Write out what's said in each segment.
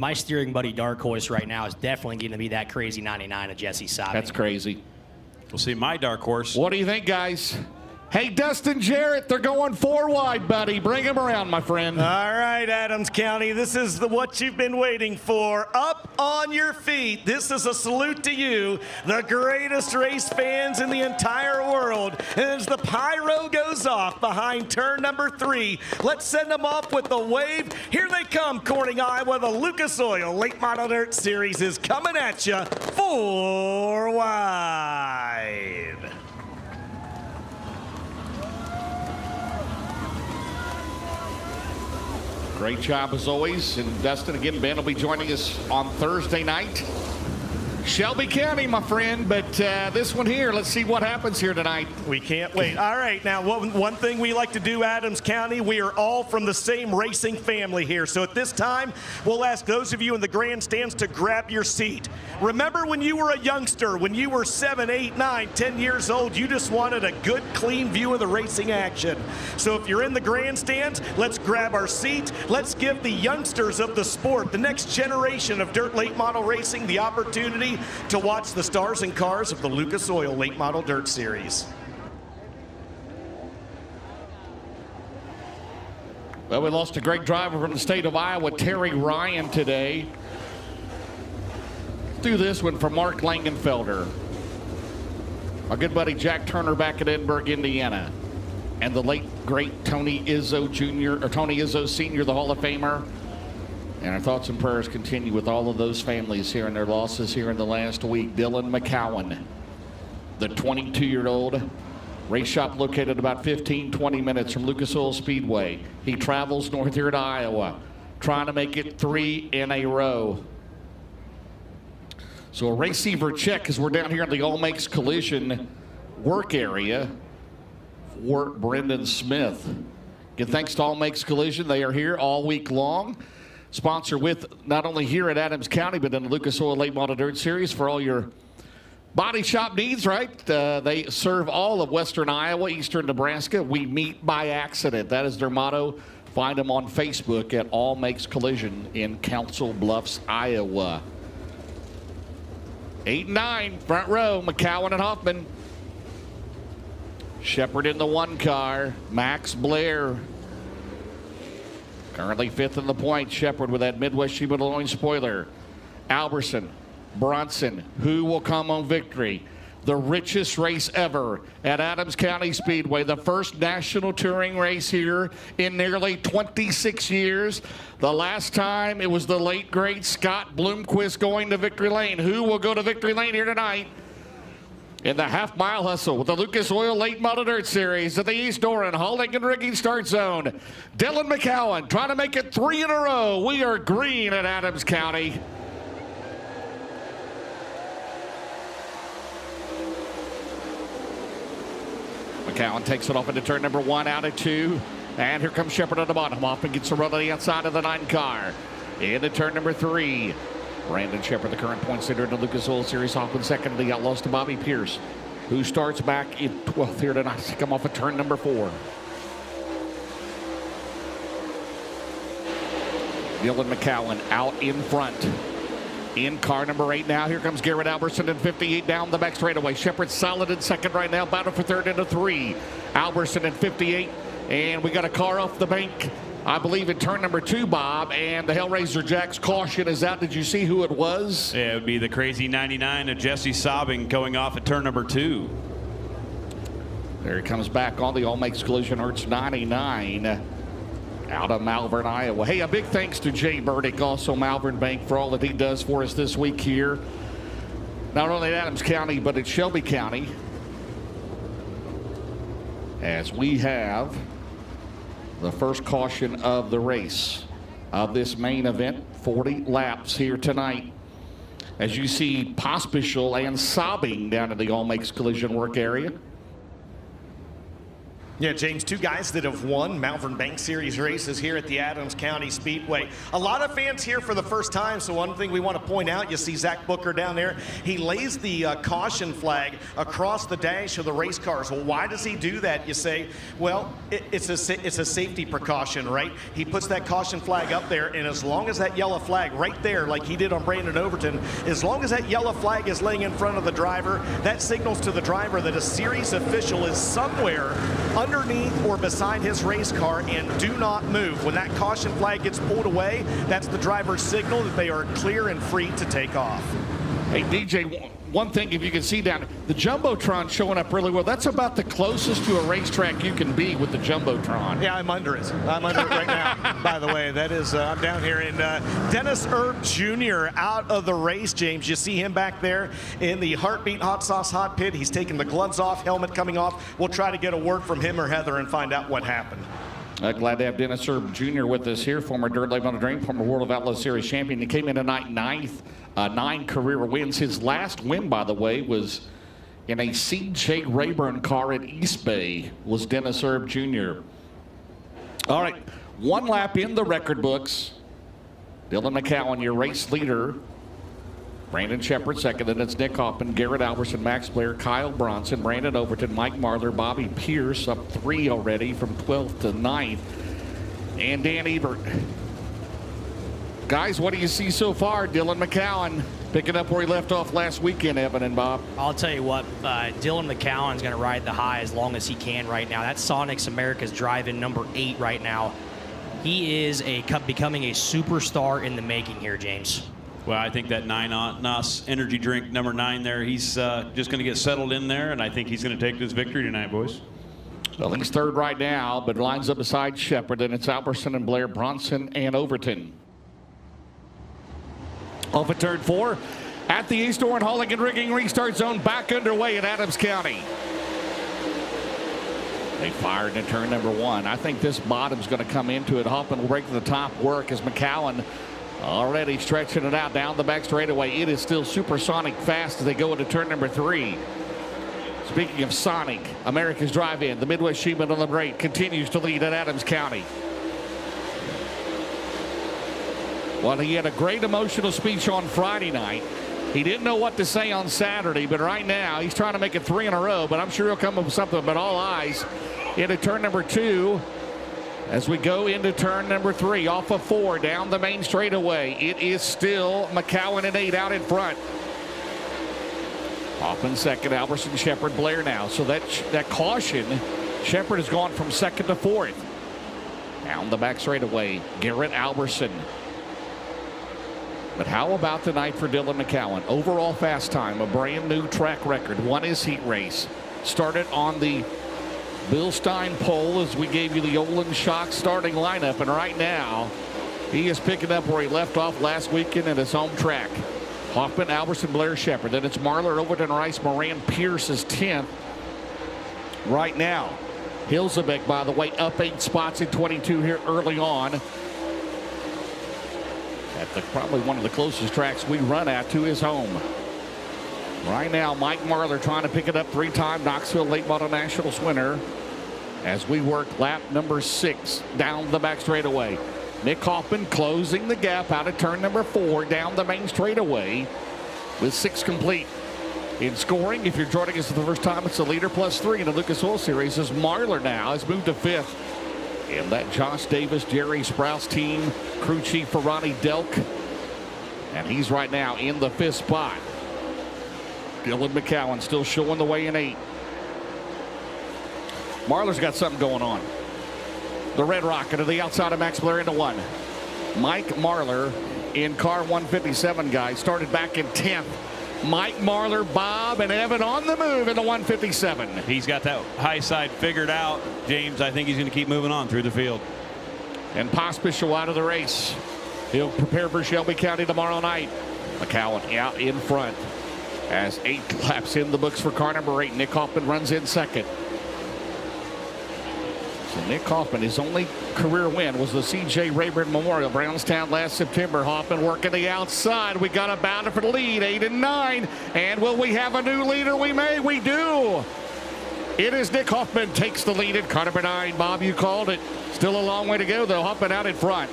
my steering buddy dark horse right now is definitely going to be that crazy 99 of Jesse Sabe. That's crazy. We'll see my dark horse. What do you think, guys? Hey, Dustin Jarrett, they're going 4 wide, buddy. Bring him around, my friend. All right, Adams County, this is what you've been waiting for. Up on your feet. This is a salute to you, the greatest race fans in the entire world. And as the pyro goes off behind turn number 3, let's send them off with the wave. Here they come, Corning, Iowa. The Lucas Oil Late Model Dirt Series is coming at you 4 wide. Great job as always. And Dustin, again, Ben will be joining us on Thursday night. Shelby County, my friend, but this one here, let's see what happens here tonight. We can't wait. All right, now one thing we like to do, Adams County, we are all from the same racing family here. So at this time, we'll ask those of you in the grandstands to grab your seat. Remember when you were a youngster, when you were 7, 8, 9, 10 years old, you just wanted a good, clean view of the racing action. So if you're in the grandstands, let's grab our seat. Let's give the youngsters of the sport, the next generation of dirt late model racing, the opportunity to watch the stars and cars of the Lucas Oil Late Model Dirt Series. Well, we lost a great driver from the state of Iowa, Terry Ryan, today. Let's do this one for Mark Langenfelder. Our good buddy Jack Turner back at Edinburgh, Indiana. And the late, great Tony Izzo Jr., or Tony Izzo Sr., the Hall of Famer. And our thoughts and prayers continue with all of those families here and their losses here in the last week. Dylan McCowan, the 22-year-old, race shop located about 15-20 minutes from Lucas Oil Speedway. He travels north here to Iowa, trying to make it 3 in a row. So a receiver check as we're down here in the All Makes Collision work area for Brendan Smith. Again, thanks to All Makes Collision. They are here all week long. Sponsor with not only here at Adams County, but in the Lucas Oil Late Model Dirt Series for all your body shop needs, right? They serve all of western Iowa, eastern Nebraska. We meet by accident. That is their motto. Find them on Facebook at All Makes Collision in Council Bluffs, Iowa. 8 and 9, front row, McCowan and Hoffman. Shepard in the 1 car. Max Blair currently 5th in the point. Shepard with that Midwest Sheep and Loin spoiler. Alberson, Bronson, who will come on victory? The richest race ever at Adams County Speedway. The first national touring race here in nearly 26 years. The last time it was the late great Scott Bloomquist going to victory lane. Who will go to victory lane here tonight? In the half-mile hustle with the Lucas Oil Late Model Dirt Series at the East Doran Hauling and Rigging start zone. Dylan McCowan trying to make it 3 in a row. We are green at Adams County. McCowan takes it off into turn number 1, out at 2. And here comes Shepard on the bottom. Hoffman gets a run on the outside of the 9 car. Into turn number 3. Brandon Shepard, the current point leader in the Lucas Oil Series. Hoffman second to the outlaws to Bobby Pierce, who starts back in 12th here tonight to come off of turn number 4. Dylan McCowan out in front. In car number 8 now. Here comes Garrett Alberson in 58 down the back straightaway. Shepard solid in second right now. Battle for third into 3. Alberson in 58. And we got a car off the bank, I believe, in turn number 2, Bob, and the Hellraiser Jack's caution is out. Did you see who it was? Yeah, it would be the crazy 99 of Jesse Sabe going off at turn number 2. There he comes back on the All Makes Collision Hertz 99 out of Malvern, Iowa. Hey, a big thanks to Jay Burdick, also Malvern Bank, for all that he does for us this week here. Not only in Adams County, but in Shelby County. As we have the first caution of the race of this main event, 40 laps here tonight. As you see Pospischal and Sobbing down in the All Makes Collision work area. Yeah, James, two guys that have won Malvern Bank Series races here at the Adams County Speedway. A lot of fans here for the first time, so one thing we want to point out, you see Zach Booker down there. He lays the caution flag across the dash of the race cars. Well, why does he do that? You say, well, it's a safety precaution, right? He puts that caution flag up there, and as long as that yellow flag right there, like he did on Brandon Overton, as long as that yellow flag is laying in front of the driver, that signals to the driver that a series official is somewhere underneath or beside his race car, and do not move. When that caution flag gets pulled away, that's the driver's signal that they are clear and free to take off. Hey, DJ, one thing, if you can see down, the Jumbotron showing up really well. That's about the closest to a racetrack you can be with the Jumbotron. Yeah, I'm under it. I'm under it right now, by the way. That is, I'm down here. And Dennis Erb Jr. out of the race, James. You see him back there in the Heartbeat Hot Sauce Hot Pit. He's taking the gloves off, helmet coming off. We'll try to get a word from him or Heather and find out what happened. Glad to have Dennis Erb Jr. with us here, former Dirt Late on a Dream, former World of Outlaw Series champion. He came in tonight ninth, 9 career wins. His last win, by the way, was in a C.J. Rayburn car at East Bay, was Dennis Erb Jr. All right, one lap in the record books. Dylan McCowan, your race leader. Brandon Shepard second, then it's Nick Hoffman, Garrett Alberson, Max Blair, Kyle Bronson, Brandon Overton, Mike Marlar, Bobby Pierce up 3 already from 12th to 9th, and Dan Ebert. Guys, what do you see so far? Dylan McCowan picking up where he left off last weekend, Evan and Bob. I'll tell you what, Dylan McCowan's going to ride the high as long as he can right now. That's Sonics America's driving number 8 right now. He is becoming a superstar in the making here, James. Well, I think that NOS energy drink number 9 there, he's just going to get settled in there, and I think he's going to take this victory tonight, boys. Well, he's third right now, but lines up beside Shepard. Then it's Alberson and Blair, Bronson and Overton. Off at turn 4 at the East Orange Hauling and Rigging restart zone, back underway at Adams County. They fired in turn number 1. I think this bottom's going to come into it. Hoffman will break to the top work as McCowan already stretching it out down the back straightaway. It is still supersonic fast as they go into turn number 3. Speaking of Sonic, America's Drive-In, the Midwest Sheepman on the break continues to lead at Adams County. Well, he had a great emotional speech on Friday night. He didn't know what to say on Saturday, but right now he's trying to make it 3 in a row, but I'm sure he'll come up with something. But all eyes into turn number 2 as we go into turn number 3 off of 4 down the main straightaway. It is still McCowan and 8 out in front. Hoffman second, Alberson, Shepard, Blair now. So that caution, Shepard has gone from 2nd to 4th. Down the back straightaway, Garrett Alberson. But how about tonight for Dylan McCowan? Overall fast time, a brand new track record. Won his heat race. Started on the Bill Stein pole as we gave you the Olin Shock starting lineup. And right now, he is picking up where he left off last weekend at his home track. Hoffman, Alberson, Blair, Shepard. Then it's Marlar, Overton, Rice, Moran, Pierce is 10th right now. Hilzebeck, by the way, up 8 spots in 22 here early on. At probably one of the closest tracks we run at to his home. Right now, Mike Marlar trying to pick it up 3-time Knoxville Late Model Nationals winner as we work lap number 6 down the back straightaway. Nick Hoffman closing the gap out of turn number 4 down the main straightaway with 6 complete. In scoring, if you're joining us for the first time, it's the leader +3 in the Lucas Oil Series as Marlar now has moved to 5th. And that Josh Davis, Jerry Sprouse team, crew chief for Ronnie Delk. And he's right now in the 5th spot. Dylan McCowan still showing the way in 8. Marlar's got something going on. The Red Rocket to the outside of Max Blair into 1. Mike Marlar in car 157, guys, started back in 10th. Mike Marlar, Bob, and Evan on the move in the 157. He's got that high side figured out, James. I think he's going to keep moving on through the field. And Pospisil out of the race. He'll prepare for Shelby County tomorrow night. McCowan out in front as 8 laps in the books for car number 8. Nick Hoffman runs in second. So Nick Hoffman, his only career win was the C.J. Rayburn Memorial, Brownstown last September. Hoffman working the outside. We got a battle for the lead, 8 and 9. And will we have a new leader? We may. We do. It is Nick Hoffman takes the lead at car number 9. Bob, you called it. Still a long way to go, though. Hoffman out in front.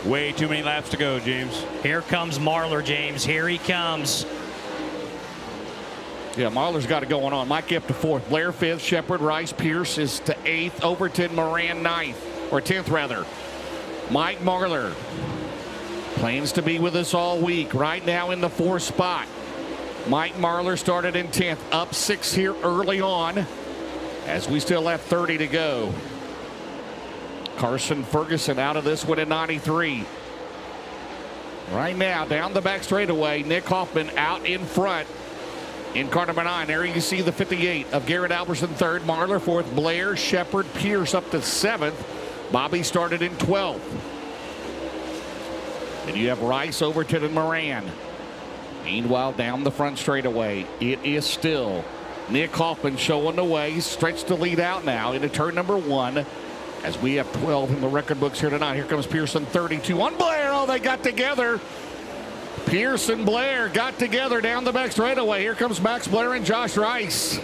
Way too many laps to go, James. Here comes Marlar, James. Here he comes. Yeah, Marlar's got it going on. Mike up to 4th. Blair 5th. Shepard, Rice, Pierce is to 8th. Overton, Moran 9th. Or 10th, rather. Mike Marlar plans to be with us all week. Right now in the 4th spot. Mike Marlar started in 10th. Up 6 here early on, as we still have 30 to go. Carson Ferguson out of this one in 93. Right now, down the back straightaway, Nick Hoffman out in front in car number 9. There you see the 58 of Garrett Alberson 3rd, Marlar 4th, Blair, Shepard, Pierce up to 7th. Bobby started in 12th. And you have Rice, Overton, and Moran. Meanwhile, down the front straightaway, it is still Nick Hoffman showing the way. He's stretched the lead out now into turn number 1. As we have 12 in the record books here tonight. Here comes Pearson, 32 on Blair. Oh, they got together. Pierce and Blair got together down the back straightaway. Here comes Max Blair and Josh Rice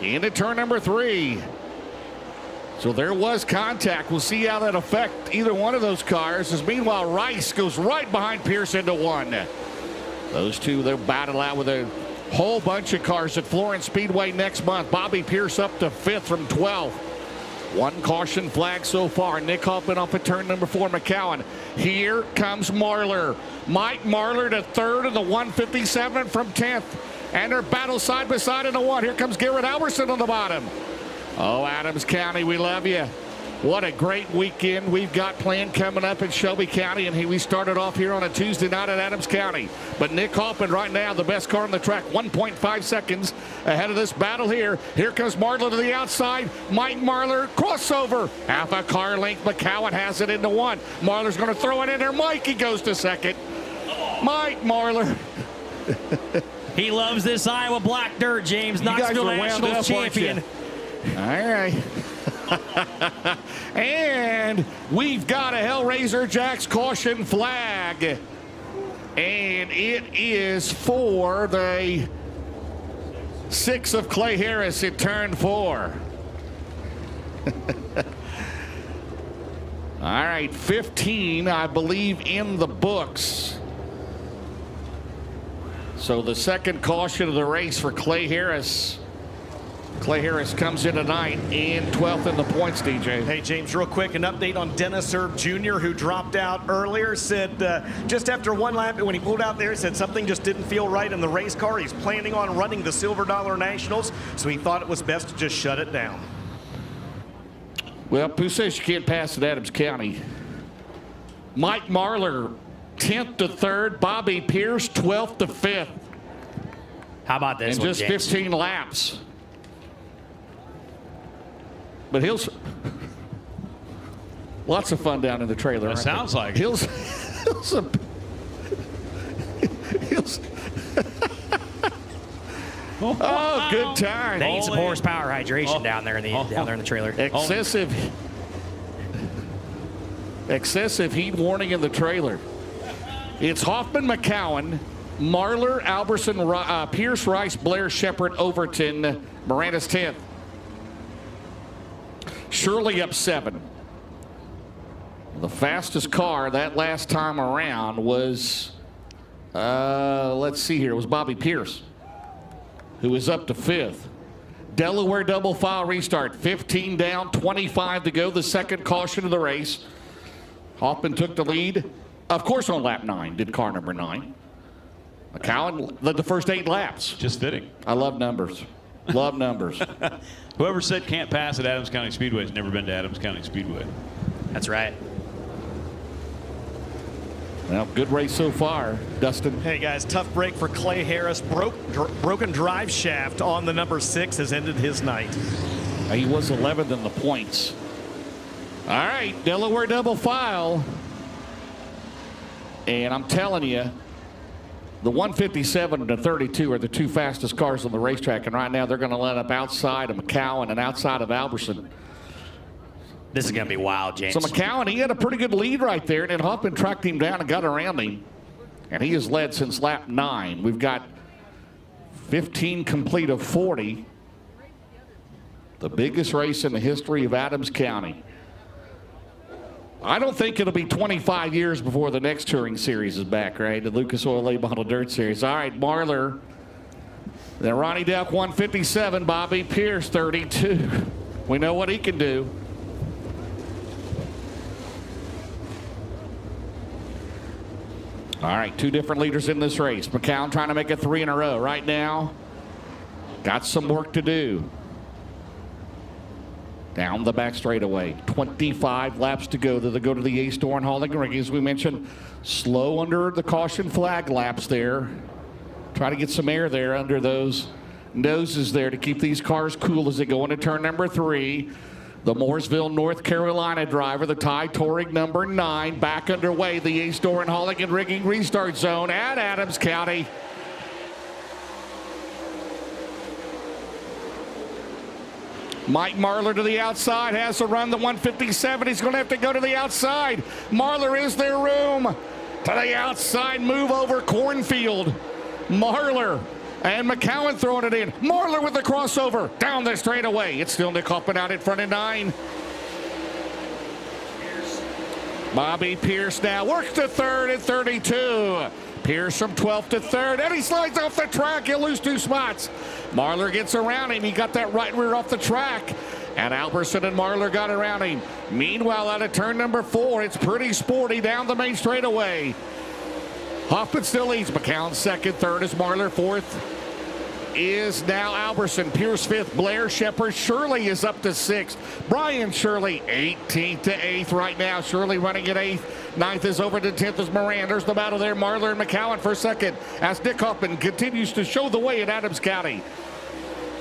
into turn number 3. So there was contact. We'll see how that affects either one of those cars. As meanwhile, Rice goes right behind Pierce into 1. Those two, they'll battle out with a whole bunch of cars at Florence Speedway next month. Bobby Pierce up to 5th from 12th. 1 caution flag so far. Nick Hoffman off at turn number 4. McCowan. Here comes Marlar. Mike Marlar to 3rd in the 157 from 10th. And their battle side by side in the 1. Here comes Garrett Alberson on the bottom. Oh, Adams County, we love you. What a great weekend we've got planned coming up in Shelby County. And we started off here on a Tuesday night at Adams County. But Nick Hoffman right now, the best car on the track, 1.5 seconds ahead of this battle here. Here comes Marlar to the outside. Mike Marlar, crossover. Half a car length. McCowan has it into 1. Marlar's going to throw it in there. Mikey goes to 2nd. Mike Marlar. He loves this Iowa black dirt, James. Knoxville Nationals champion. All right. And we've got a Hellraiser Jacks caution flag. And it is for the 6 of Clay Harris at turn 4. All right, 15, I believe, in the books. So the second caution of the race for Clay Harris. Clay Harris comes in tonight in 12th in the points, DJ. Hey, James, real quick, an update on Dennis Erb Jr., who dropped out earlier. Said just after 1 lap, when he pulled out there, said something just didn't feel right in the race car. He's planning on running the Silver Dollar Nationals, so he thought it was best to just shut it down. Well, who says you can't pass at Adams County? Mike Marlar, 10th to 3rd. Bobby Pierce, 12th to 5th. How about this in one, just James? 15 laps. But Hill's lots of fun down in the trailer. That sounds like Hill's oh, good time. They need some horsepower hydration down there in the trailer. Excessive heat warning in the trailer. It's Hoffman, McCowan, Marlar, Alberson, Pierce, Rice, Blair, Shepard, Overton, Miranda's 10th. Shirley up 7. The fastest car that last time around was, let's see here, it was Bobby Pierce, who is up to 5th. Delaware double file restart, 15 down, 25 to go, the second caution of the race. Hoffman took the lead, of course, on lap 9, did car number 9. McCowan led the first 8 laps. Just fitting. I love numbers. Love numbers. Whoever said can't pass at Adams County Speedway has never been to Adams County Speedway. That's right. Well, good race so far, Dustin. Hey, guys, tough break for Clay Harris. Broken drive shaft on the number 6 has ended his night. He was 11th in the points. All right, Delaware double file. And I'm telling you, the 157 and the 32 are the 2 fastest cars on the racetrack, and right now they're going to line up outside of McCowan and outside of Alberson. This is going to be wild, James. So McCowan, he had a pretty good lead right there, and then Hoffman tracked him down and got around him, and he has led since lap 9. We've got 15 complete of 40. The biggest race in the history of Adams County. I don't think it'll be 25 years before the next touring series is back, right? The Lucas Oil A Bottle Dirt Series. All right, Marlar. Then Ronnie Delk 157, Bobby Pierce 32. We know what he can do. All right, 2 different leaders in this race. McCown trying to make it 3 in a row right now. Got some work to do. Down the back straightaway. 25 laps to go. They go to the A-Store and Hauling Ring. As we mentioned, slow under the caution flag laps there. Try to get some air there under those noses there to keep these cars cool as they go into turn number 3. The Mooresville, North Carolina driver, the Ty Touring number 9, back underway. The A-Store and Hauling and Rigging restart zone at Adams County. Mike Marlar to the outside, has to run the 157. He's going to have to go to the outside. Marlar, is there room? To the outside, move over Cornfield. Marlar and McCowan throwing it in. Marlar with the crossover down the straightaway. It's still Nick Hoffman out in front of 9. Bobby Pierce now works to 3rd at 32. Pierce from 12th to 3rd, and he slides off the track. He'll lose 2 spots. Marlar gets around him. He got that right rear off the track. And Alberson and Marlar got around him. Meanwhile, out of turn number 4, it's pretty sporty down the main straightaway. Hoffman still leads. McCown 2nd, 3rd is Marlar, 4th is now Alberson. Pierce 5th, Blair Shepard. Shirley is up to 6th. Brian Shirley 18th to 8th right now. Shirley running at 8th. 9th is over to 10th is Moran. There's the battle there. Marlar and McCowan for 2nd as Nick Hoffman continues to show the way in Adams County.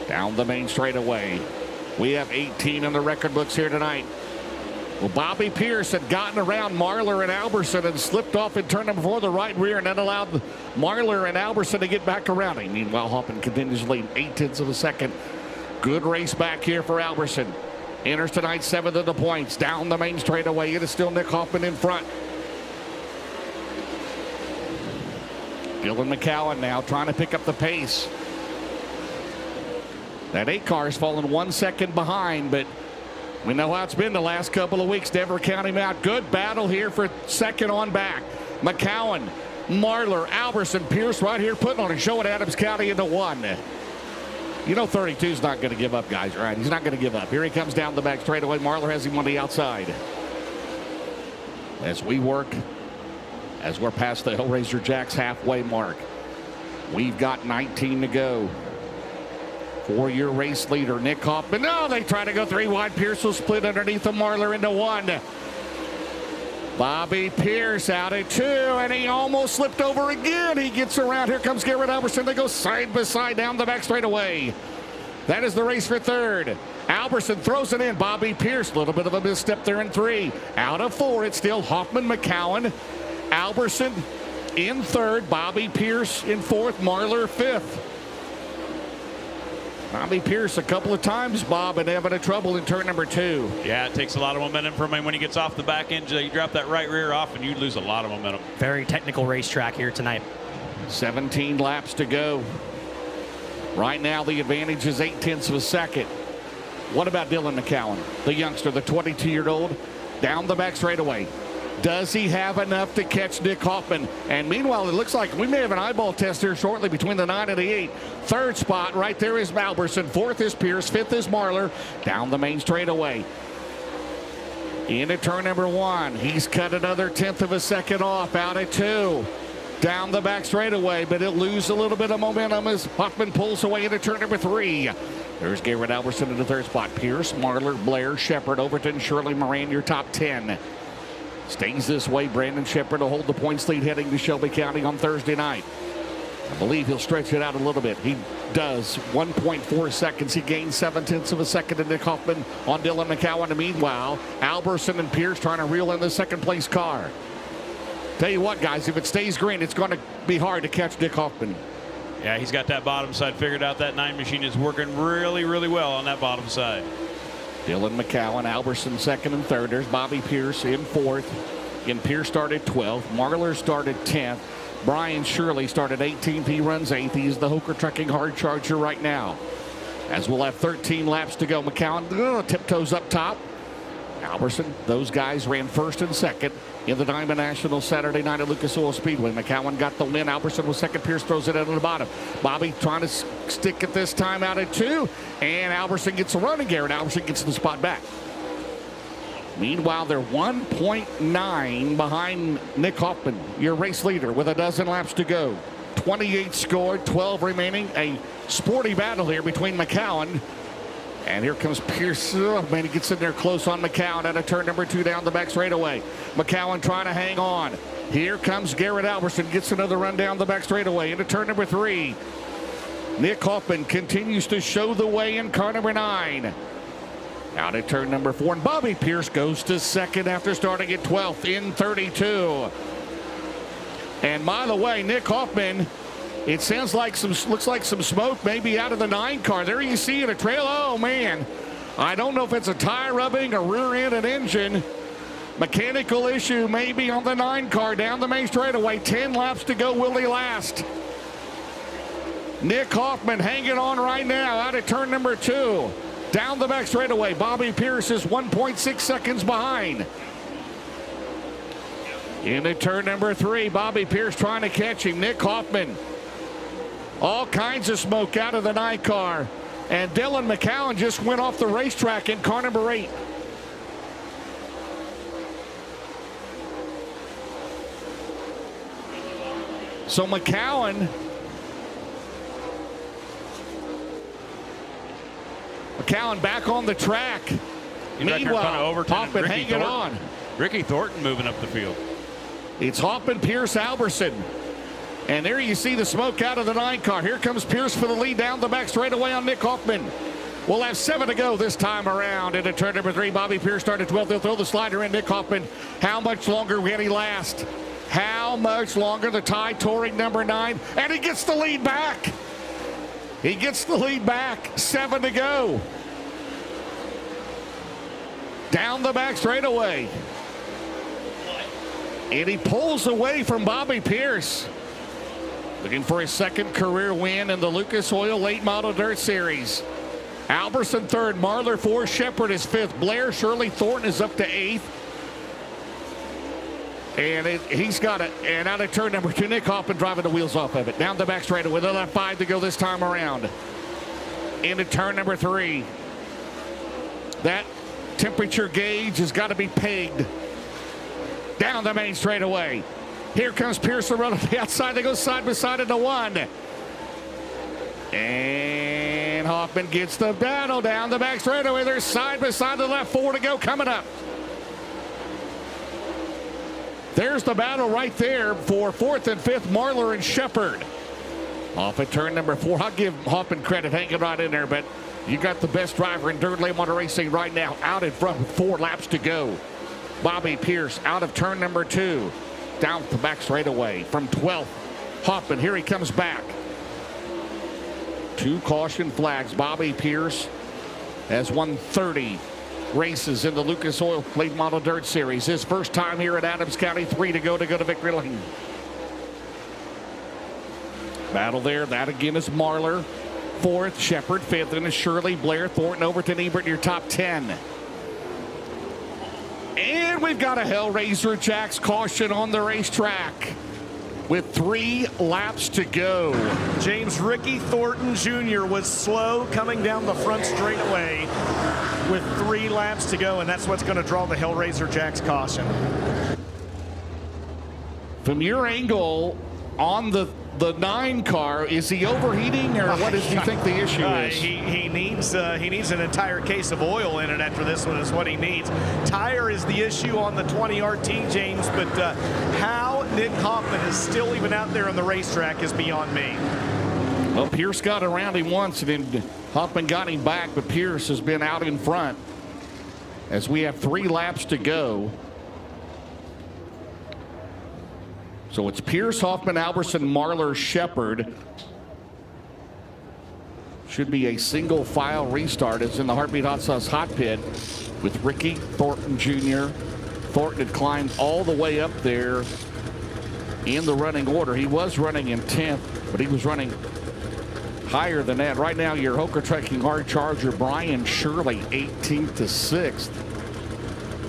Down the main straightaway. We have 18 in the record books here tonight. Well, Bobby Pierce had gotten around Marlar and Alberson and slipped off in turn number 4, the right rear, and then allowed Marlar and Alberson to get back around him. Meanwhile, Hoffman continues to lead 0.8 of a second. Good race back here for Alberson. Enters tonight 7th in the points. Down the main straightaway. It is still Nick Hoffman in front. Dylan McCowan now trying to pick up the pace. That 8 car has fallen 1 second behind, but we know how it's been the last couple of weeks. Denver County out. Good battle here for 2nd on back. McCowan, Marlar, Alberson, Pierce right here putting on a show at Adams County into 1. You know 32's not going to give up, guys, right? He's not going to give up. Here he comes down the back straightaway. Marlar has him on the outside. As we work, as we're past the Hellraiser Jacks halfway mark, we've got 19 to go. 4-year race leader, Nick Hoffman. No, they try to go 3 wide. Pierce will split underneath the Marlar into 1. Bobby Pierce out at 2, and he almost slipped over again. He gets around. Here comes Garrett Alberson. They go side by side down the back straightaway. That is the race for 3rd. Alberson throws it in. Bobby Pierce, a little bit of a misstep there in 3. Out of 4, it's still Hoffman, McCowan, Alberson in 3rd. Bobby Pierce in 4th. Marlar 5th. Bobby Pierce a couple of times, Bob, and having a trouble in turn number 2. Yeah, it takes a lot of momentum from him when he gets off the back end. You drop that right rear off and you lose a lot of momentum. Very technical racetrack here tonight. 17 laps to go. Right now the advantage is 0.8 of a second. What about Dylan McCowan, the youngster, the 22-year-old, down the back straightaway? Does he have enough to catch Nick Hoffman? And meanwhile, it looks like we may have an eyeball test here shortly between the 9 and the 8. 3rd spot right there is Alberson. 4th is Pierce. 5th is Marlar. Down the main straightaway. Into turn number 1. He's cut another 1/10 of a second off out at 2. Down the back straightaway, but he'll lose a little bit of momentum as Hoffman pulls away into turn number 3. There's Garrett Alberson in the 3rd spot. Pierce, Marlar, Blair, Shepard, Overton, Shirley, Moran, your top 10. Stays this way. Brandon Shepard will hold the points lead heading to Shelby County on Thursday night. I believe he'll stretch it out a little bit. He does. 1.4 seconds. He gains 0.7 of a second to Nick Hoffman on Dylan McCowan. And meanwhile, Alberson and Pierce trying to reel in the 2nd place car. Tell you what, guys, if it stays green, it's going to be hard to catch Nick Hoffman. Yeah, he's got that bottom side figured out. That 9 machine is working really, really well on that bottom side. Dylan McCowan, Alberson 2nd and 3rd. There's Bobby Pierce in 4th. Again, Pierce started 12th. Marlar started 10th. Brian Shirley started 18th. He runs 8th. He's the Hoker Trucking Hard Charger right now. as we'll have 13 laps to go. McCowan tiptoes up top. Alberson, those guys ran first and second in the Diamond National Saturday night at Lucas Oil Speedway. McCowan got the win. Alberson was second. Pierce throws it into the bottom. Bobby trying to stick it this time out at 2. And Alberson gets a run, and Garrett Alberson gets the spot back. Meanwhile, they're 1.9 behind Nick Hoffman, your race leader, with a dozen laps to go. 28 scored, 12 remaining. A sporty battle here between McCowan. And here comes Pierce. Oh, man, he gets in there close on McCowan at a turn number 2 down the back straightaway. McCowan trying to hang on. Here comes Garrett Alberson. Gets another run down the back straightaway into turn number 3. Nick Hoffman continues to show the way in car number 9. Out at turn number 4. And Bobby Pierce goes to second after starting at 12th in 32. And by the way, Nick Hoffman, it sounds like looks like some smoke maybe out of the 9 car. There you see it, a trail. Oh, man. I don't know if it's a tire rubbing, a rear end, an engine. Mechanical issue maybe on the 9 car down the main straightaway. 10 laps to go. Will he last? Nick Hoffman hanging on right now out at turn number 2. Down the back straightaway. Bobby Pierce is 1.6 seconds behind. Into turn number 3. Bobby Pierce trying to catch him. Nick Hoffman. All kinds of smoke out of the 9 car. And Dylan McCowan just went off the racetrack in car number 8. So McCowan back on the track. Meanwhile, Hoffman hanging on. Ricky Thornton moving up the field. It's Hoffman, Pierce, Alberson. And there you see the smoke out of the 9 car. Here comes Pierce for the lead down the back straightaway on Nick Hoffman. We'll have 7 to go this time around into turn number 3. Bobby Pierce started 12th. They'll throw the slider in. Nick Hoffman, how much longer can he last? How much longer? The tie touring number 9. And he gets the lead back. He gets the lead back. 7 to go. Down the back straightaway. And he pulls away from Bobby Pierce. Looking for his second career win in the Lucas Oil Late Model Dirt Series. Alberson 3rd, Marlar 4th, Shepard is 5th. Blair Shirley Thornton is up to 8th. And he's got it. And out of turn number 2, Nick Hoffman driving the wheels off of it. Down the back straightaway with another 5 to go this time around. Into turn number 3. That temperature gauge has got to be pegged. Down the main straightaway. Here comes Pierce around the outside. They go side by side into 1. And Hoffman gets the battle down the back straightaway. They're side by side to the left. 4 to go coming up. There's the battle right there for 4th and 5th, Marlar and Shepard. Off at turn number 4. I'll give Hoffman credit hanging right in there, but you got the best driver in dirt late model racing right now out in front with 4 laps to go. Bobby Pierce out of turn number 2. Down the back straightaway from 12th. Hoffman, here he comes back. 2 caution flags. Bobby Pierce has won 30 races in the Lucas Oil Late Model Dirt Series. His first time here at Adams County. 3 to go to victory lane. Battle there. That again is Marlar. 4th, Shepard. 5th, and is Shirley, Blair, Thornton, Overton, Ebert in your top 10. And we've got a Hellraiser Jacks caution on the racetrack with 3 laps to go. James, Ricky Thornton Jr. was slow coming down the front straightaway with 3 laps to go, and that's what's going to draw the Hellraiser Jacks caution. From your angle on the 9 car, is he overheating, or what do you think the issue is? He needs an entire case of oil in it after this one is what he needs. Tire is the issue on the 20 RT, James, but how Nick Hoffman is still even out there on the racetrack is beyond me. Well, Pierce got around him once, and then Hoffman got him back, but Pierce has been out in front as we have 3 laps to go. So it's Pierce, Hoffman, Alberson, Marlar, Shepard. Should be a single file restart. It's in the Heartbeat Hot Sauce hot pit with Ricky Thornton Jr. Thornton had climbed all the way up there in the running order. He was running in 10th, but he was running higher than that. Right now, your Hoker Trekking Hard Charger, Brian Shirley, 18th to 6th.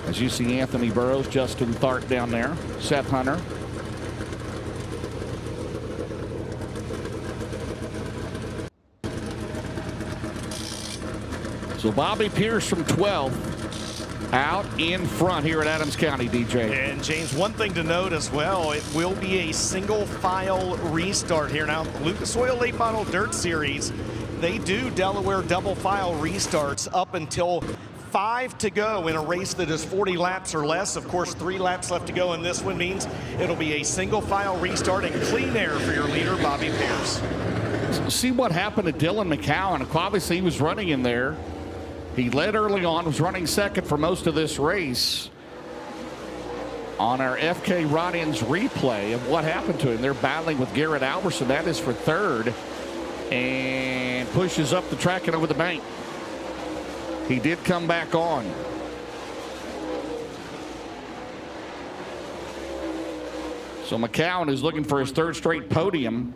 As you see Anthony Burrows, Justin Thart down there, Seth Hunter. So Bobby Pierce from 12th out in front here at Adams County, DJ. And James, one thing to note as well, it will be a single file restart here. Now, Lucas Oil Late Model Dirt Series, they do Delaware double file restarts up until 5 to go in a race that is 40 laps or less. Of course, 3 laps left to go, and this one means it'll be a single file restart and clean air for your leader, Bobby Pierce. See what happened to Dylan McCowan. Obviously, he was running in there. He led early on, was running second for most of this race. On our FK Rod-Ins replay of what happened to him, they're battling with Garrett Alberson. That is for third, and pushes up the track and over the bank. He did come back on. So McCowan is looking for his 3rd straight podium.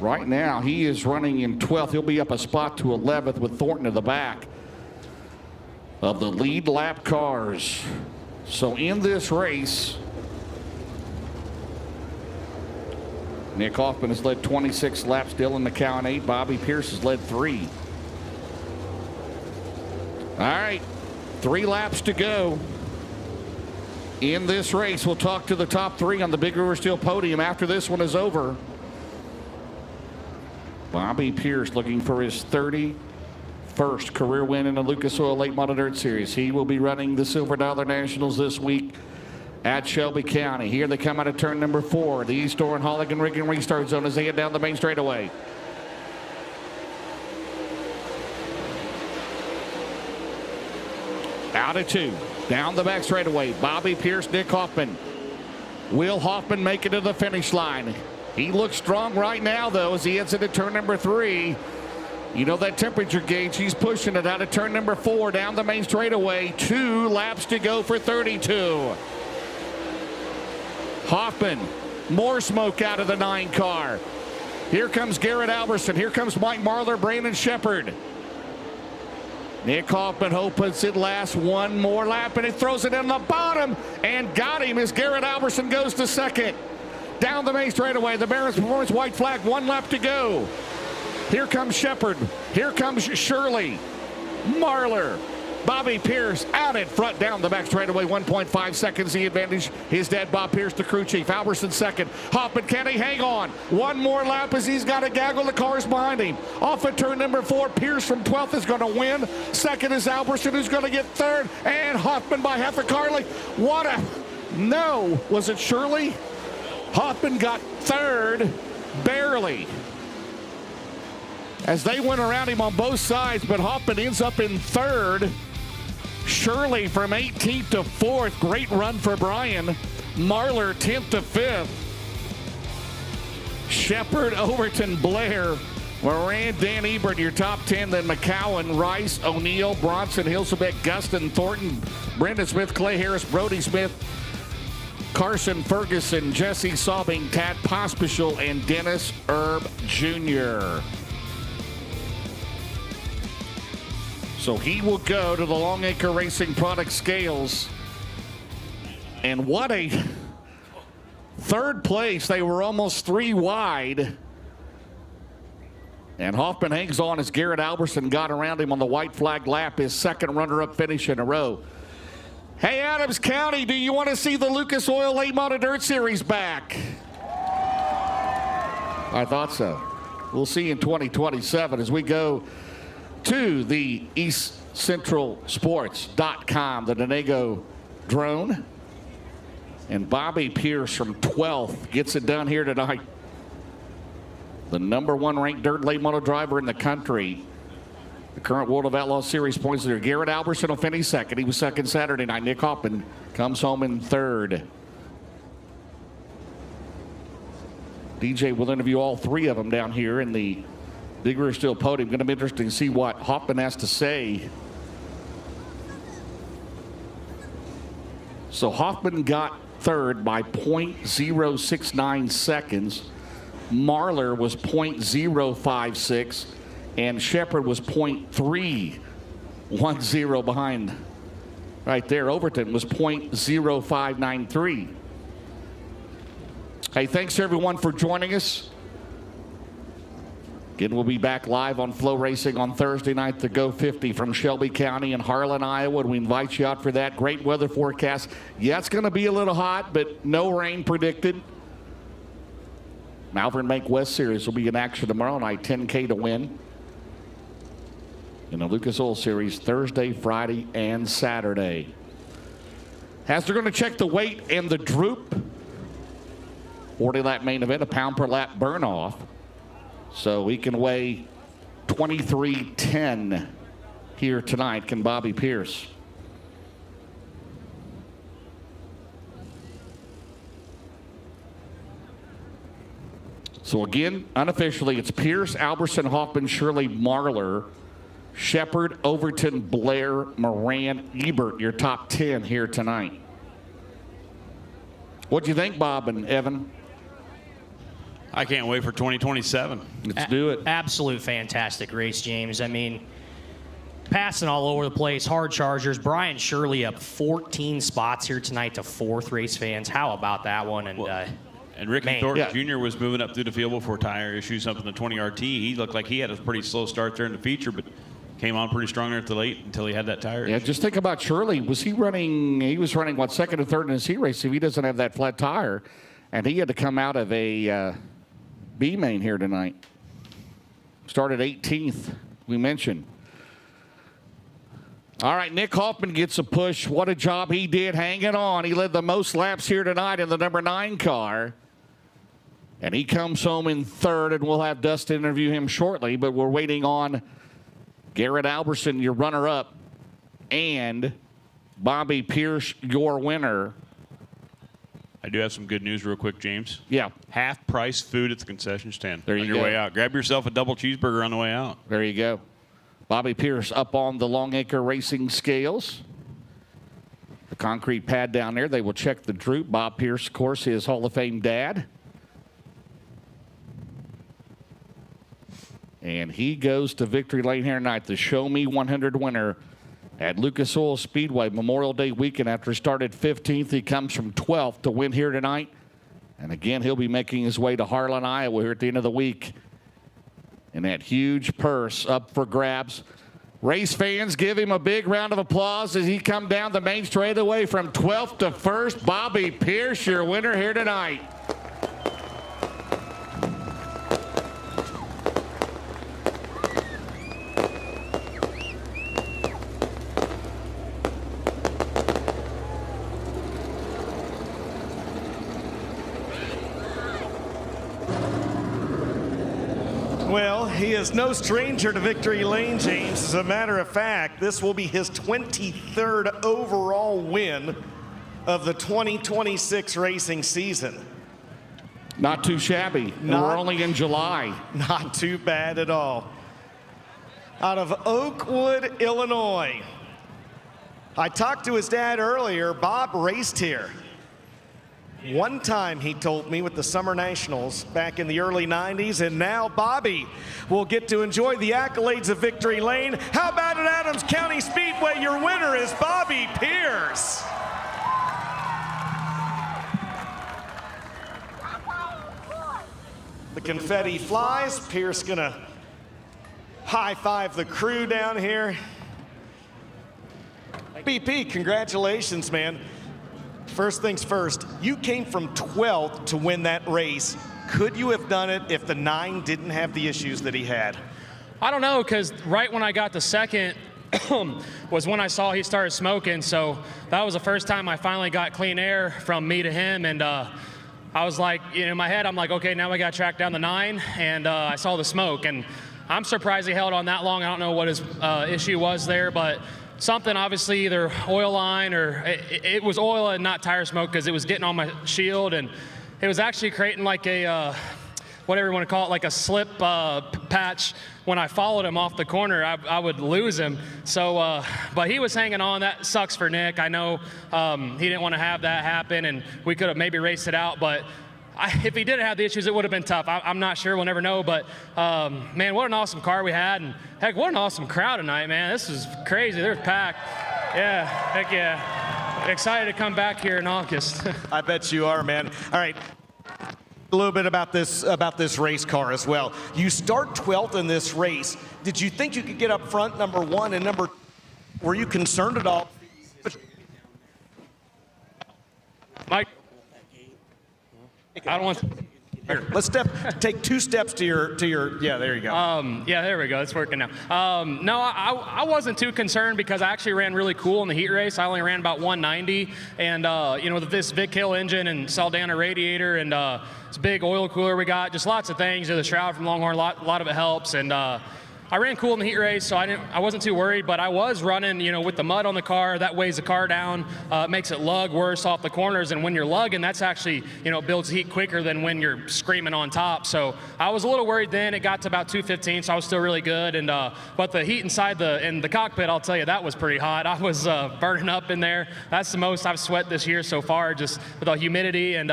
Right now, he is running in 12th. He'll be up a spot to 11th with Thornton in the back of the lead lap cars. So in this race, Nick Hoffman has led 26 laps. Dylan McCowan 8. Bobby Pierce has led 3. All right, 3 laps to go in this race. We'll talk to the top 3 on the Big River Steel podium after this one is over. Bobby Pierce looking for his 31st career win in the Lucas Oil Late Model Dirt Series. He will be running the Silver Dollar Nationals this week at Shelby County. Here they come out of turn number 4. The East Orange Holligan Rigging restart zone as they head down the main straightaway. Out of 2. Down the back straightaway. Bobby Pierce, Nick Hoffman. Will Hoffman make it to the finish line? He looks strong right now, though, as he heads into turn number 3. You know that temperature gauge. He's pushing it out of turn number 4 down the main straightaway. 2 laps to go for 32. Hoffman, more smoke out of the 9 car. Here comes Garrett Alberson. Here comes Mike Marlar, Brandon Shepard. Nick Hoffman hopes it lasts one more lap, and he throws it in the bottom and got him as Garrett Alberson goes to 2nd. Down the main straightaway, the Barron's Performance white flag, 1 lap to go. Here comes Shepard. Here comes Shirley. Marlar. Bobby Pierce out in front down the back straightaway, 1.5 seconds the advantage. His dad, Bob Pierce, the crew chief. Alberson 2nd. Hoffman, can he hang on? 1 more lap as he's got to gaggle the cars behind him. Off of turn number 4, Pierce from 12th is going to win. 2nd is Alberson, who's going to get 3rd. And Hoffman by half a car. What a... No. Was it Shirley? Hoffman got 3rd, barely, as they went around him on both sides, but Hoffman ends up in 3rd. Shirley from 18th to 4th. Great run for Brian. Marlar 10th to 5th. Shepard, Overton, Blair, Moran, Dan Ebert, your top 10. Then McCowan, Rice, O'Neill, Bronson, Hilsabeck, Gustin, Thornton, Brendan Smith, Clay Harris, Brody Smith, Carson Ferguson, Jesse Saubing, Tad Pospischel, and Dennis Erb Jr. So he will go to the Longacre Racing Product Scales. And what a 3rd place. They were almost 3 wide. And Hoffman hangs on as Garrett Alberson got around him on the white flag lap, his 2nd runner-up finish in a row. Hey, Adams County, do you want to see the Lucas Oil Late Model Dirt Series back? I thought so. We'll see in 2027 as we go to the EastCentralSports.com, the Denego drone. And Bobby Pierce from 12th gets it done here tonight. The #1 ranked dirt late model driver in the country. The current World of Outlaws Series points leader. Garrett Alberson will finish 2nd. He was 2nd Saturday night. Nick Hoffman comes home in 3rd. DJ will interview all 3 of them down here in the Big River Steel podium. Going to be interesting to see what Hoffman has to say. So Hoffman got 3rd by .069 seconds. Marlar was .056, and Shepard was .310 behind. Right there, Overton was .0593. Hey, thanks everyone for joining us. Again, we'll be back live on Flow Racing on Thursday night to Go 50 from Shelby County in Harlan, Iowa. And we invite you out for that. Great weather forecast. Yeah, it's going to be a little hot, but no rain predicted. Malvern Bank West Series will be in action tomorrow night, 10K to win. In the Lucas Oil Series Thursday, Friday, and Saturday. As they're going to check the weight and the droop. 40-lap main event, a pound per lap burn off. So he can weigh 2310 here tonight, can Bobby Pierce. So again, unofficially, it's Pierce, Alberson, Hoffman, Shirley, Marlar, Shepard, Overton, Blair, Moran, Ebert, your top 10 here tonight. What do you think, Bob and Evan? I can't wait for 2027. Let's do it. Absolute fantastic race, James. I mean, passing all over the place, hard chargers. Brian Shirley up 14 spots here tonight to 4th, race fans. How about that one? And Ricky Thornton Jr. was moving up through the field before tire issues, something the 20 RT. He looked like he had a pretty slow start there in the feature, but came on pretty strong there at the late until he had that tire issue. Just think about Shirley. He was running, what, second or third in his heat race if he doesn't have that flat tire. And he had to come out of a B main here tonight. Started 18th, we mentioned. All right, Nick Hoffman gets a push. What a job he did hanging on. He led the most laps here tonight in the number 9 car. And he comes home in 3rd, and we'll have Dustin interview him shortly, but we're waiting on Garrett Alberson, your runner-up, and Bobby Pierce, your winner. I do have some good news real quick, James. Yeah. Half-price food at the concession stand. There you on go. your way out. Grab yourself a double cheeseburger on the way out. There you go. Bobby Pierce up on the Longacre Racing scales. The concrete pad down there. They will check the droop. Bob Pierce, of course, his Hall of Fame dad. And he goes to victory lane here tonight. The Show Me 100 winner at Lucas Oil Speedway Memorial Day weekend. After he started 15th, he comes from 12th to win here tonight. And again, he'll be making his way to Harlan, Iowa here at the end of the week. And that huge purse up for grabs. Race fans, give him a big round of applause as he comes down the main straightaway from 12th to 1st. Bobby Pierce, your winner here tonight. Well, he is no stranger to victory lane, James. As a matter of fact, this will be his 23rd overall win of the 2026 racing season. Not too shabby. We're only in July. Not too bad at all. Out of Oakwood, Illinois. I talked to his dad earlier. Bob raced here. One time, he told me, with the Summer Nationals back in the early 90s, and now Bobby will get to enjoy the accolades of victory lane. How about at Adams County Speedway? Your winner is Bobby Pierce. The confetti flies. Pierce gonna high-five the crew down here. BP, congratulations, man. First things first, you came from 12th to win that race. Could you have done it if the 9 didn't have the issues that he had? I don't know, because right when I got to 2nd was when I saw he started smoking. So that was the first time I finally got clean air from me to him. And I was like, in my head, I'm like, okay, now we got to track down the 9. And I saw the smoke. And I'm surprised he held on that long. I don't know what his issue was there, but something, obviously, either oil line or it was oil and not tire smoke, because it was getting on my shield, and it was actually creating like a whatever you want to call it, like a slip patch. When I followed him off the corner, I would lose him. So, but he was hanging on. That sucks for Nick. I know he didn't want to have that happen, and we could have maybe raced it out, but if he didn't have the issues, it would have been tough. I'm not sure. We'll never know. But, man, what an awesome car we had. And, heck, what an awesome crowd tonight, man. This was crazy. They were packed. Yeah, heck yeah. Excited to come back here in August. I bet you are, man. All right. A little bit about this race car as well. You start 12th in this race. Did you think you could get up front, number one, and number? Were you concerned at all? Mike, I don't want. Here, let's take 2 steps to your. Yeah, there you go. Yeah, there we go. It's working now. No, I wasn't too concerned because I actually ran really cool in the heat race. I only ran about 190, and you know, with this Vic Hill engine and Saldana radiator and this big oil cooler we got, just lots of things. The shroud from Longhorn, a lot of it helps, and I ran cool in the heat race, so I wasn't too worried, but I was running, you know, with the mud on the car. That weighs the car down, makes it lug worse off the corners, and when you're lugging, that's actually, you know, builds heat quicker than when you're screaming on top. So I was a little worried then. It got to about 215, so I was still really good. And but the heat inside the cockpit, I'll tell you, that was pretty hot. I was burning up in there. That's the most I've sweat this year so far, just with the humidity. And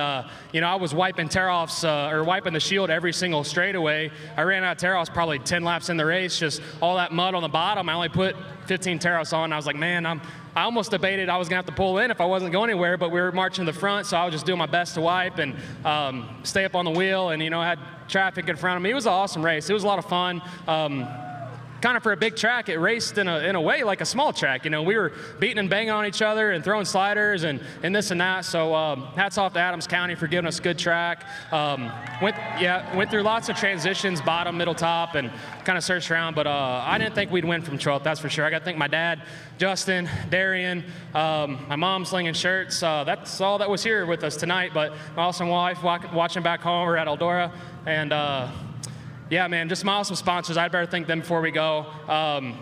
you know, I was wiping tear-offs or wiping the shield every single straightaway. I ran out of tear-offs probably 10 laps in the race. Just all that mud on the bottom. I only put 15 tear-offs on. I was like, man, I almost debated I was gonna have to pull in if I wasn't going anywhere, but we were marching to the front, so I was just doing my best to wipe and stay up on the wheel, and you know, I had traffic in front of me. It was an awesome race. It was a lot of fun. Kind of for a big track, it raced in a way like a small track. You know, we were beating and banging on each other and throwing sliders and this and that. So hats off to Adams County for giving us a good track. Went through lots of transitions, bottom, middle, top, and kind of searched around. But I didn't think we'd win from 12th, that's for sure. I got to thank my dad, Justin, Darian, my mom slinging shirts. That's all that was here with us tonight. But my awesome wife watching back home. We're at Eldora. And yeah, man, just my awesome sponsors. I'd better thank them before we go.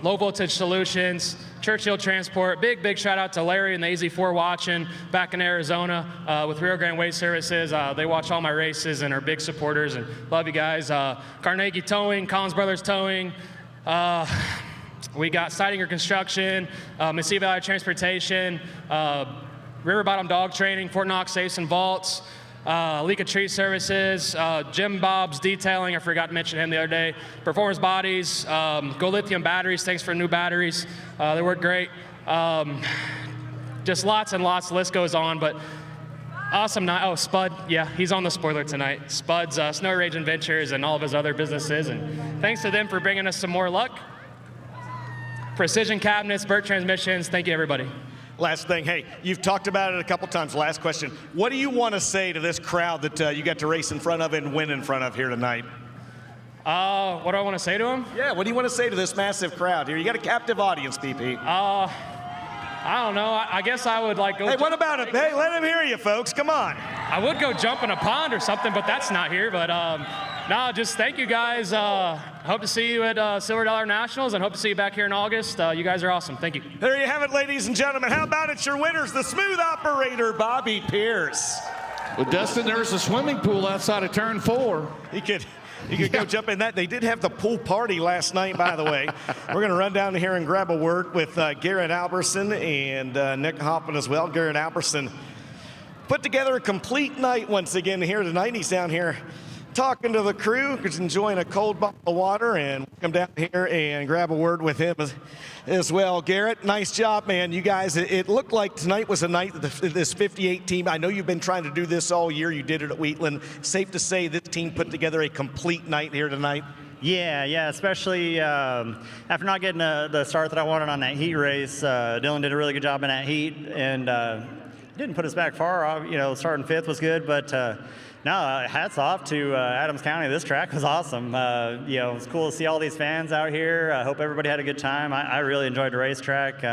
Low Voltage Solutions, Churchill Transport. Big shout out to Larry and the AZ4 watching back in Arizona with Rio Grande Waste Services. They watch all my races and are big supporters, and love you guys. Carnegie Towing, Collins Brothers Towing. We got Sidinger Construction, Mesilla Valley Transportation, River Bottom Dog Training, Fort Knox Safes and Vaults. Leaka Tree Services, Jim Bob's Detailing, I forgot to mention him the other day. Performance Bodies, Go Lithium Batteries, thanks for new batteries. They work great. Just lots and lots, the list goes on, but awesome night. Oh, Spud, yeah, he's on the spoiler tonight. Spud's Snow Rage Adventures and all of his other businesses, and thanks to them for bringing us some more luck. Precision Cabinets, Burt Transmissions, thank you everybody. Last thing, hey, you've talked about it a couple times. Last question. What do you want to say to this crowd that you got to race in front of and win in front of here tonight? What do I want to say to them? Yeah, what do you want to say to this massive crowd here? You got a captive audience, PP. I don't know. I guess I would like go. Hey, what about it? Hey, let him hear you, folks. Come on. I would go jump in a pond or something, but that's not here. But no, just thank you guys. Hope to see you at Silver Dollar Nationals, and hope to see you back here in August. You guys are awesome. Thank you. There you have it, ladies and gentlemen. How about it, your winners, the smooth operator, Bobby Pierce. Well, Dustin, there's a swimming pool outside of turn 4. He could go jump in that. They did have the pool party last night, by the way. We're going to run down here and grab a word with Garrett Alberson and Nick Hoffman as well. Garrett Alberson put together a complete night once again here tonight. He's down here talking to the crew, who's enjoying a cold bottle of water, and come down here and grab a word with him as well. Garrett, nice job, man. You guys, it looked like tonight was a night that this 58 team, I know you've been trying to do this all year. You did it at Wheatland. Safe to say this team put together a complete night here tonight. Yeah, especially after not getting the start that I wanted on that heat race. Dylan did a really good job in that heat, and didn't put us back far. You know, starting 5th was good, but no, hats off to Adams County. This track was awesome. You know, it's cool to see all these fans out here. I hope everybody had a good time. I really enjoyed the racetrack.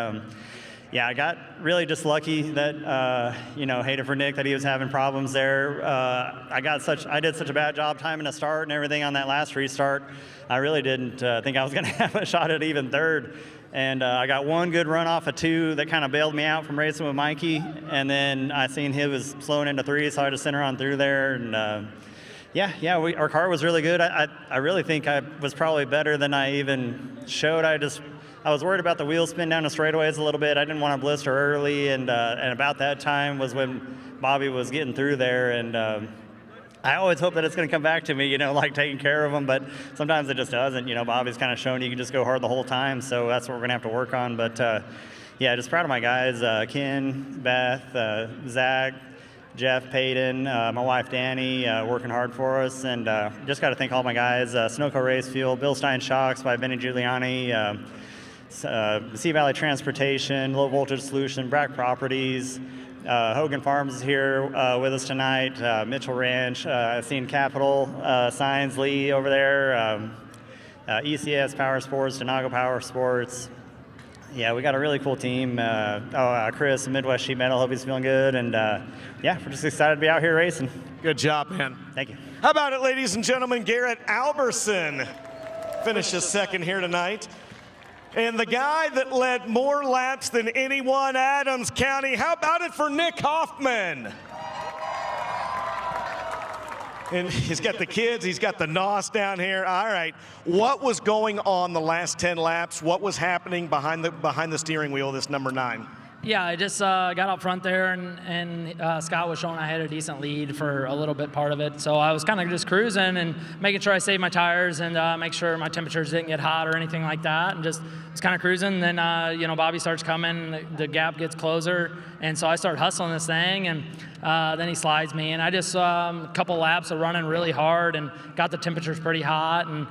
Yeah, I got really just lucky that, you know, hated for Nick that he was having problems there. I did such a bad job timing a start and everything on that last restart. I really didn't think I was going to have a shot at even 3rd. And I got one good run off of 2 that kind of bailed me out from racing with Mikey. And then I seen he was slowing into 3, so I just sent her on through there. And our car was really good. I really think I was probably better than I even showed. I was worried about the wheel spin down the straightaways a little bit. I didn't want to blister early. And about that time was when Bobby was getting through there. And I always hope that it's going to come back to me, you know, like taking care of them, but sometimes it just doesn't. You know, Bobby's kind of shown you can just go hard the whole time, so that's what we're going to have to work on. But, yeah, just proud of my guys, Ken, Beth, Zach, Jeff, Peyton, my wife, Danny, working hard for us. And just got to thank all my guys, Sunoco Race Fuel, Bill Stein Shocks by Benny Giuliani, Sea Valley Transportation, Low Voltage Solution, Brack Properties, Hogan Farms is here with us tonight. Mitchell Ranch. I've seen Capital Signs, Lee over there. ECS Power Sports, Denago Power Sports. Yeah, we got a really cool team. Chris, Midwest Sheet Metal. Hope he's feeling good. And yeah, we're just excited to be out here racing. Good job, man. Thank you. How about it, ladies and gentlemen? Garrett Alberson finishes second here tonight. And the guy that led more laps than anyone, Adams County. How about it for Nick Hoffman? And he's got the kids, he's got the NOS down here. All right, what was going on the last 10 laps? What was happening behind the steering wheel, this number 9? Yeah, I just got up front there, and Scott was showing I had a decent lead for a little bit part of it. So I was kind of just cruising and making sure I saved my tires and make sure my temperatures didn't get hot or anything like that, and just was kind of cruising. Then, you know, Bobby starts coming, the gap gets closer, and so I start hustling this thing, and then he slides me, and I just a couple laps of running really hard and got the temperatures pretty hot, and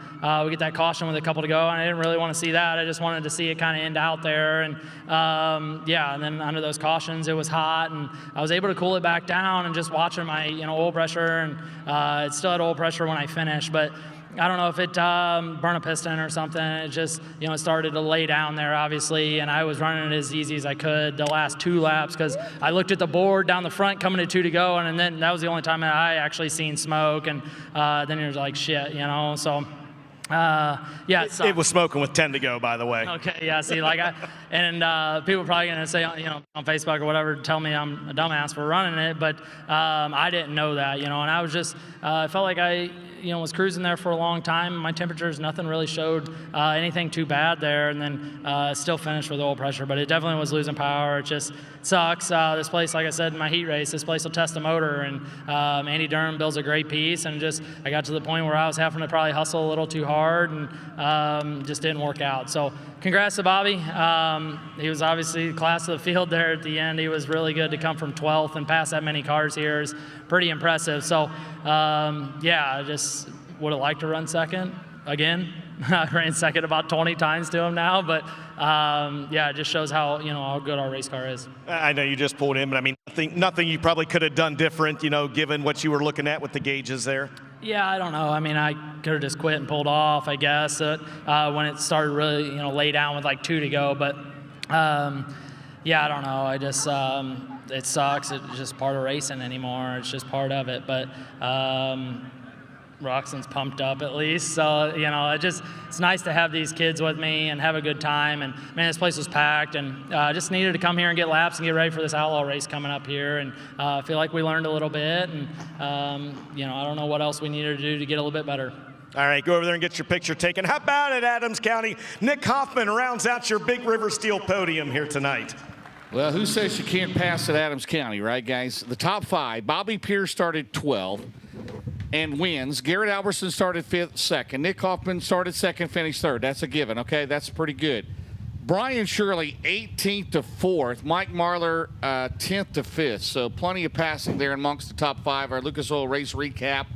we get that caution with a couple to go, and I didn't really want to see that. I just wanted to see it kind of end out there, and yeah, and then under those cautions it was hot, and I was able to cool it back down and just watching my oil pressure, and it still had oil pressure when I finished, but I don't know if it burned a piston or something. It just, it started to lay down there, obviously, and I was running it as easy as I could the last 2 laps because I looked at the board down the front coming to 2 to go, and then that was the only time that I actually seen smoke, and then it was like, shit, so... yeah, it was smoking with 10 to go, by the way. Okay, yeah, see, people are probably going to say, on Facebook or whatever, tell me I'm a dumbass for running it, but I didn't know that, and I was just, I felt like I, was cruising there for a long time. My temperatures, nothing really showed anything too bad there, and then still finished with oil pressure, but it definitely was losing power. It just sucks. This place, like I said in my heat race, this place will test the motor, and Andy Durham builds a great piece, and just I got to the point where I was having to probably hustle a little too hard, and just didn't work out. So congrats to Bobby. He was obviously class of the field there at the end. He was really good to come from 12th and pass that many cars here is pretty impressive. So yeah, I just would have liked to run second again. I ran second about 20 times to him now, but yeah, it just shows how how good our race car is. I know you just pulled in, but I mean, nothing you probably could have done different, given what you were looking at with the gauges there. Yeah, I don't know. I mean, I could have just quit and pulled off, I guess, when it started really, lay down with like 2 to go. But yeah, I don't know. I just it sucks. It's just part of racing anymore. It's just part of it. But Roxanne's pumped up at least, so it's nice to have these kids with me and have a good time. And man, this place was packed, and just needed to come here and get laps and get ready for this outlaw race coming up here. And I feel like we learned a little bit, and I don't know what else we needed to do to get a little bit better. All right, go over there and get your picture taken. How about it, Adams County? Nick Hoffman rounds out your Big River Steel podium here tonight. Well, who says you can't pass at Adams County, right, guys? The top 5, Bobby Pierce started 12th and wins. Garrett Alberson started 5th, 2nd. Nick Hoffman started 2nd, finished 3rd. That's a given, okay? That's pretty good. Brian Shirley, 18th to 4th. Mike Marlar, 10th to 5th. So plenty of passing there amongst the top 5. Our Lucas Oil race recap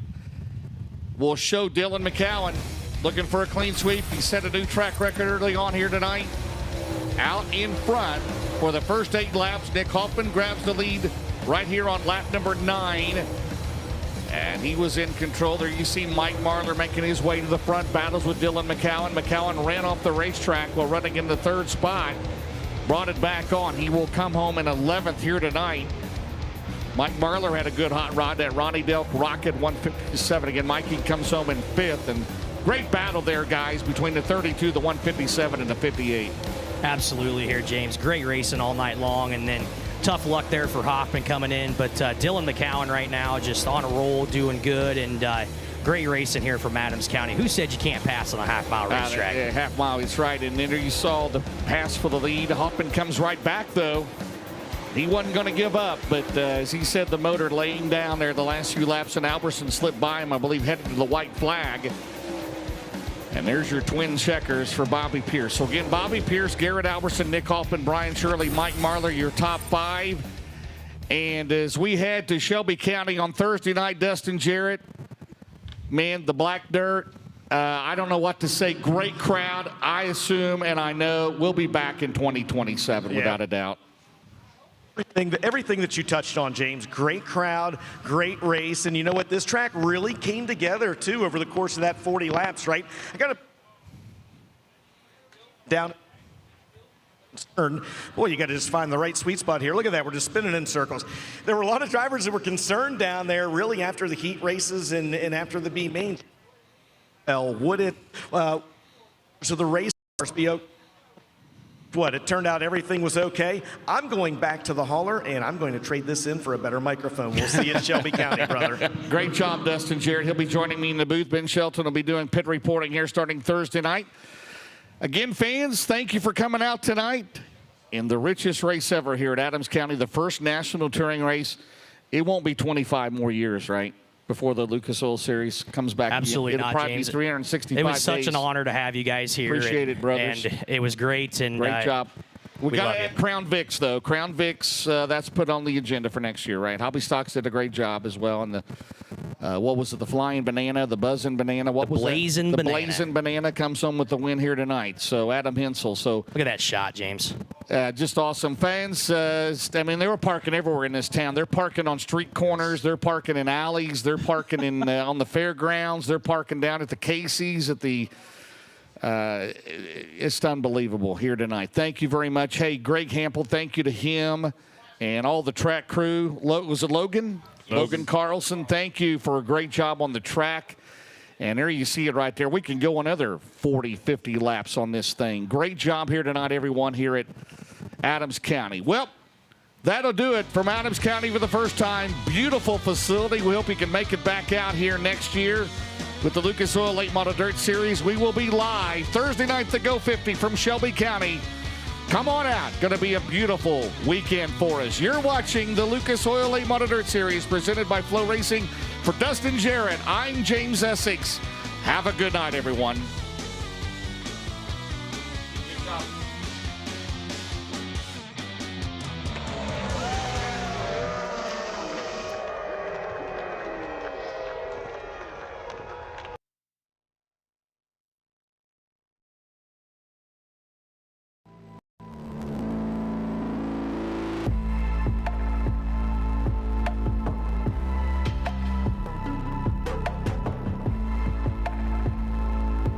will show Dylan McCowan looking for a clean sweep. He set a new track record early on here tonight. Out in front for the first 8 laps. Nick Hoffman grabs the lead right here on lap number 9. And he was in control there. You see Mike Marlar making his way to the front, battles with Dylan McCowan. McCowan ran off the racetrack while running in the 3rd spot. Brought it back on. He will come home in 11th here tonight. Mike Marlar had a good hot rod. That Ronnie Delk Rocket 157. Again, Mikey comes home in 5th. And great battle there, guys, between the 32, the 157, and the 58. Absolutely here, James. Great racing all night long, and then tough luck there for Hoffman coming in. But Dylan McCowan right now just on a roll, doing good, and great racing here from Adams County. Who said you can't pass on a half-mile racetrack? Yeah, half-mile, that's right. And then there you saw the pass for the lead. Hoffman comes right back, though. he wasn't going to give up, but as he said, the motor laying down there the last few laps, and Alberson slipped by him, I believe, headed to the white flag. And there's your twin checkers for Bobby Pierce. So again, Bobby Pierce, Garrett Alberson, Nick Hoffman, Brian Shirley, Mike Marlar, your top 5. And as we head to Shelby County on Thursday night, Dustin Jarrett, man, the black dirt, I don't know what to say. Great crowd, I assume, and I know we'll be back in 2027 without a doubt. Everything that you touched on, James. Great crowd, great race, and you know what? This track really came together too over the course of that 40 laps, right? I got to down. Boy, you got to just find the right sweet spot here. Look at that, we're just spinning in circles. There were a lot of drivers that were concerned down there, really after the heat races and after the B main. Would it? So the race be okay? What, it turned out everything was okay. I'm going back to the hauler, and I'm going to trade this in for a better microphone. We'll see you in Shelby County, brother. Great job, Dustin Jarrett. He'll be joining me in the booth. Ben Shelton will be doing pit reporting here starting Thursday night. Again, fans, thank you for coming out tonight in the richest race ever here at Adams County, the first national touring race. It won't be 25 more years, right, before the Lucas Oil Series comes back. Absolutely It'll not, probably James. Be 365 It was such days. an honor to have you guys here. Appreciate it, brothers. And it was great. And great job. We got love to add you. Crown Vics, though. Crown Vics, that's put on the agenda for next year, right? Hobby Stocks did a great job as well. And the, what was it, the Flying Banana, the Buzzing Banana? What was Blazing that? Banana. The Blazing Banana comes home with the win here tonight. So Adam Hensel. So look at that shot, James. just awesome. Fans, I mean, they were parking everywhere in this town. They're parking on street corners. They're parking in alleys. They're parking in on the fairgrounds. They're parking down at the Casey's, at the it's unbelievable here tonight. Thank you very much. Hey, Greg Hampel, thank you to him and all the track crew. Was it Logan? Logan Carlson, thank you for a great job on the track. And there you see it right there. We can go another 40, 50 laps on this thing. Great job here tonight, everyone, here at Adams County. Well, that'll do it from Adams County for the first time. Beautiful facility. We hope you can make it back out here next year with the Lucas Oil Late Model Dirt Series. We will be live Thursday night, the Go 50 from Shelby County. Come on out. Going to be a beautiful weekend for us. You're watching the Lucas Oil Late Model Dirt Series presented by Flow Racing. For Dustin Jarrett, I'm James Essex. Have a good night, everyone. Good job.